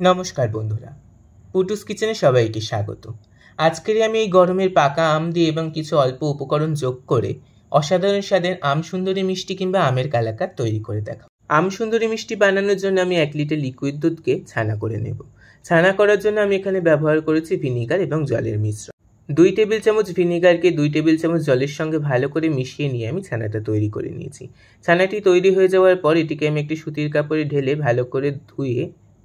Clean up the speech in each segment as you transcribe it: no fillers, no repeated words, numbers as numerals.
নমস্কার বন্ধুরা, পুটুস কিচেনে সবাইকে স্বাগত। আজকের আমি এই গরমের পাকা আম দিয়ে এবং কিছু অল্প উপকরণ যোগ করে অসাধারণ স্বাদের আম সুন্দরী মিষ্টি কিংবা আমের কালাকার তৈরি করে দেখাবো। আম সুন্দরী মিষ্টি বানানোর জন্য আমি 1 লিটার লিকুইড দুধকে ছানা করে নেব। ছানা করার জন্য আমি এখানে ব্যবহার করেছি ভিনিগার এবং জলের মিশ্রণ। 2 টেবিল চামচ ভিনিগারকে 2 টেবিল চামচ জলের সঙ্গে ভালো করে মিশিয়ে নিয়ে আমি ছানাটা তৈরি করে নিয়েছি। ছানাটি তৈরি হয়ে যাওয়ার পর এটিকে আমি একটি সুতির কাপড়ে ঢেলে ভালো করে ধুয়ে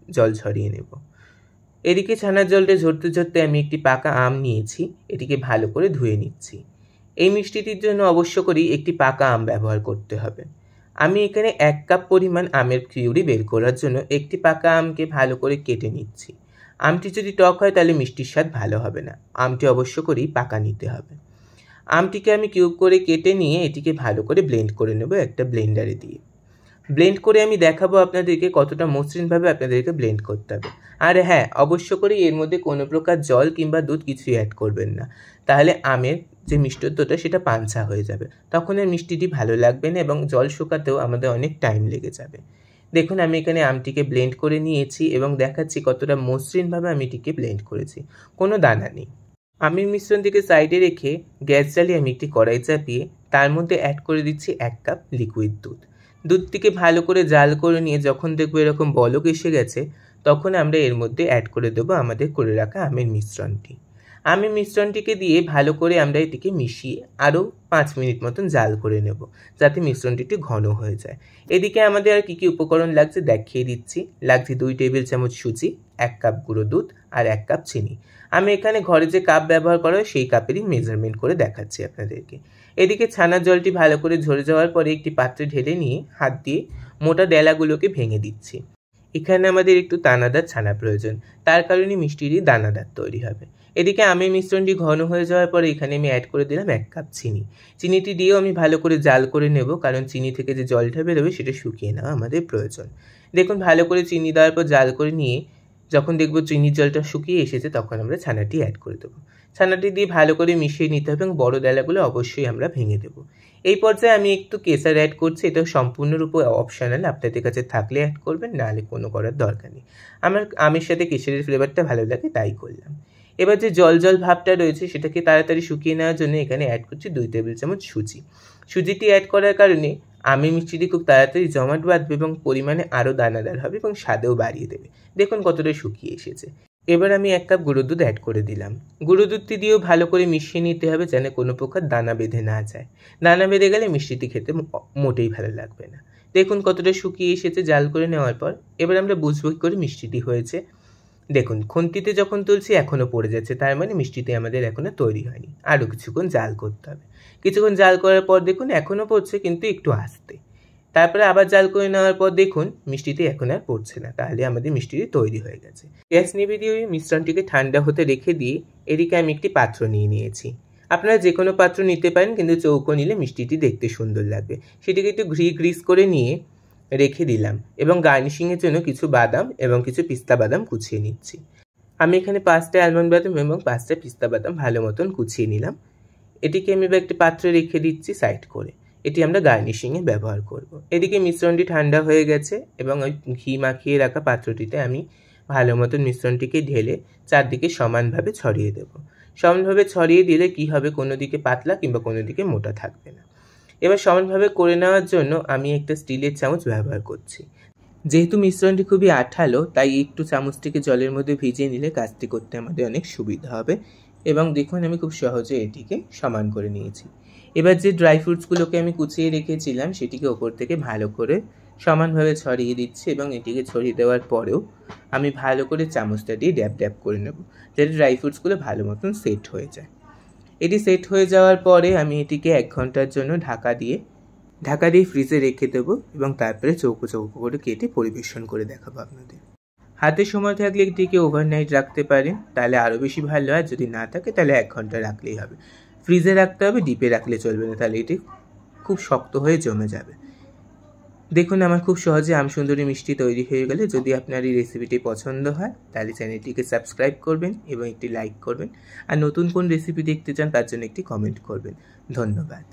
জল ছড়িয়ে নেব। এদিকে ছানার জলটা ঝরতে ঝরতে আমি একটি পাকা আম নিয়েছি, এটিকে ভালো করে ধুয়ে নিচ্ছি। এই মিষ্টিটির জন্য অবশ্য করেই একটি পাকা আম ব্যবহার করতে হবে। আমি এখানে 1 কাপ পরিমাণ আমের পিউরি বের করার জন্য একটি পাকা আমকে ভালো করে কেটে নিচ্ছি। আমটি যদি টক হয় তাহলে মিষ্টির স্বাদ ভালো হবে না, আমটি অবশ্য করেই পাকা নিতে হবে। আমটিকে আমি কিউব করে কেটে নিয়ে এটিকে ভালো করে ব্লেন্ড করে নেব একটা ব্লেন্ডারে দিয়ে। ব্লেন্ড করে আমি দেখাবো আপনাদেরকে কতটা মসৃণভাবে আপনাদেরকে ব্লেন্ড করতে হবে। আর হ্যাঁ, অবশ্য করে এর মধ্যে কোনো প্রকার জল কিংবা দুধ কিছুই অ্যাড করবেন না, তাহলে আমের যে মিষ্টত্বটা সেটা পাঞ্চা হয়ে যাবে, তখন এর মিষ্টিটি ভালো লাগবে না এবং জল শুকাতেও আমাদের অনেক টাইম লেগে যাবে। দেখুন আমি এখানে আমটিকে ব্লেন্ড করে নিয়েছি এবং দেখাচ্ছি কতটা মসৃণভাবে আমি এটিকে ব্লেন্ড করেছি, কোনো দানা নেই। আমের মিশ্রণটিকে সাইডে রেখে গ্যাস জ্বালিয়ে আমি একটি কড়াই চাপিয়ে তার মধ্যে অ্যাড করে দিচ্ছি 1 কাপ লিকুইড দুধ। দুধটিকে ভালো করে জাল করে নিয়ে যখন দেখবো এরকম বলক এসে গেছে, তখন আমরা এর মধ্যে অ্যাড করে দেবো আমাদের করে রাখা আমের মিশ্রণটি। আমের মিশ্রণটিকে দিয়ে ভালো করে আমরা এটিকে মিশিয়ে আরও 5 মিনিট মতন জাল করে নেব, যাতে মিশ্রণটি একটু ঘন হয়ে যায়। এদিকে আমাদের আর কী কী উপকরণ লাগছে দেখিয়ে দিচ্ছি। লাগছে 2 টেবিল চামচ সুজি, 1 কাপ গুঁড়ো দুধ আর 1 কাপ চিনি। আমি এখানে ঘরে যে কাপ ব্যবহার করা হয় সেই কাপেরই মেজারমেন্ট করে দেখাচ্ছি আপনাদেরকে। এদিকে ছানার জলটি ভালো করে ঝরে যাওয়ার পরে একটি পাত্রে ঢেলে নিয়ে হাত দিয়ে মোটা ডেলাগুলোকে ভেঙে দিচ্ছি। এখানে আমাদের একটু দানাদার ছানা প্রয়োজন, তার কারণে মিষ্টিটি দানাদার তৈরি হবে। এদিকে আমের মিশ্রণটি ঘন হয়ে যাওয়ার পরে এখানে আমি অ্যাড করে দিলাম 1 কাপ চিনি। চিনিটি দিয়েও আমি ভালো করে জাল করে নেব, কারণ চিনি থেকে যে জলটা বেরোবে সেটা শুকিয়ে নেওয়া আমাদের প্রয়োজন। দেখুন ভালো করে চিনি দেওয়ার পর জাল করে নিয়ে যখন দেখব চিনির জলটা শুকিয়ে এসেছে, তখন আমরা ছানাটি অ্যাড করে দেবো। ছানাটি দিয়ে ভালো করে মিশিয়ে নিতে হবে এবং বড় ডেলাগুলো অবশ্যই আমরা ভেঙে দেবো। এই পর্যায়ে আমি একটু কেশর অ্যাড করছি, এটা সম্পূর্ণরূপে অপশনাল, আপনাদের কাছে থাকলে অ্যাড করবেন, নাহলে কোনো করার দরকার নেই। আমার আমের সাথে কেশরের ফ্লেভারটা ভালো লাগে তাই করলাম। এবার যে জল জল ভাবটা রয়েছে সেটাকে তাড়াতাড়ি শুকিয়ে নেওয়ার জন্য এখানে অ্যাড করছি 2 টেবিল চামচ সুজি। সুজিটি অ্যাড করার কারণে আমের মিষ্টিটি খুব তাড়াতাড়ি জমাট বাঁধবে এবং পরিমাণে আরও দানাদার হবে এবং স্বাদেও বাড়িয়ে দেবে। দেখুন কতটা শুকিয়ে এসেছে। এবার আমি 1 কাপ গুঁড়ো দুধ অ্যাড করে দিলাম। গুঁড়ো দুধটি দিয়েও ভালো করে মিশিয়ে নিতে হবে, যেন কোনো প্রকার দানা বেঁধে না যায়। দানা বেঁধে গেলে মিষ্টিটি খেতে মোটেই ভালো লাগবে না। দেখুন কতটা শুকিয়ে এসেছে জাল করে নেওয়ার পর। এবার আমরা বুঝবো কী করে মিষ্টিটি হয়েছে। দেখুন খুন্তিতে যখন তুলছি এখনও পড়ে যাচ্ছে, তার মানে মিষ্টিটি আমাদের এখনও তৈরি হয়নি, আরও কিছুক্ষণ জাল করতে হবে। কিছুক্ষণ জাল করার পর দেখুন এখনও পড়ছে, কিন্তু একটু আস্তে। তারপরে আবার জাল করে নেওয়ার পর দেখুন মিষ্টিটি এখন আর পড়ছে না, তাহলে আমাদের মিষ্টিটি তৈরি হয়ে গেছে। গ্যাস নিভিয়ে দিয়ে মিশ্রণটিকে ঠান্ডা হতে রেখে দিয়ে এদিকে আমি একটি পাত্র নিয়ে নিয়েছি। আপনারা যে কোনো পাত্র নিতে পারেন, কিন্তু চৌকো নিলে মিষ্টিটি দেখতে সুন্দর লাগবে। সেটিকে একটু গ্রিস করে নিয়ে রেখে দিলাম এবং গার্নিশিংয়ের জন্য কিছু বাদাম এবং কিছু পিস্তা বাদাম কুচিয়ে নিচ্ছি। আমি এখানে 5টা অ্যালমন্ড বাদাম এবং 5টা পিস্তা বাদাম ভালো মতন কুচিয়ে নিলাম। এটিকে আমি এবার একটি পাত্রে রেখে দিচ্ছি সাইড করে। এটি আমরা গার্নিশিংয়ে ব্যবহার করব। এদিকে মিশ্রণটি ঠান্ডা হয়ে গেছে এবং ওই ঘি মাখিয়ে রাখা পাত্রটিতে আমি ভালো মতন মিশ্রণটিকে ঢেলে চারদিকে সমানভাবে ছড়িয়ে দেব। সমানভাবে ছড়িয়ে দিলে কি হবে, কোনো দিকে পাতলা কিংবা কোনো দিকে মোটা থাকবে না। এবার সমানভাবে করে নেওয়ার জন্য আমি একটা স্টিলের চামচ ব্যবহার করছি। যেহেতু মিশ্রণটি খুবই আঠালো, তাই একটু চামচটিকে জলের মধ্যে ভিজিয়ে নিলে কাজটি করতে আমাদের অনেক সুবিধা হবে। এবং দেখুন আমি খুব সহজে এটিকে সমান করে নিয়েছি। এবার যে ড্রাই ফ্রুটসগুলোকে আমি কুচিয়ে রেখেছিলাম সেটিকে ওপর থেকে ভালো করে সমানভাবে ছড়িয়ে দিচ্ছি এবং এটিকে ছড়িয়ে দেওয়ার পরেও আমি ভালো করে চামচটা দিয়ে ড্যাব ড্যাব করে নেব, যাতে ড্রাই ফ্রুটসগুলো ভালো মতন সেট হয়ে যায়। এটি সেট হয়ে যাওয়ার পরে আমি এটিকে 1 ঘন্টার জন্য ঢাকা দিয়ে ফ্রিজে রেখে দেবো এবং তারপরে চৌকো চৌকো করে কেটে পরিবেশন করে দেখাবো আপনাদের। হাতে সময় থাকলে এটিকে ওভারনাইট রাখতে পারেন, তাহলে আরও বেশি ভালো হয়। যদি না থাকে তাহলে 1 ঘন্টা রাখলেই হবে। ফ্রিজে রাখতে হবে, ডিপে রাখলে চলবে না, তাহলে এটি খুব শক্ত হয়ে জমে যাবে। দেখুন আমার খুব সহজে আম সুন্দরী মিষ্টি তৈরি হয়ে গেলে। যদি আপনার এই রেসিপিটি পছন্দ হয় তাহলে চ্যানেলটিকে সাবস্ক্রাইব করবেন এবং একটি লাইক করবেন। আর নতুন কোন রেসিপি দেখতে চান তার জন্য একটি কমেন্ট করবেন। ধন্যবাদ।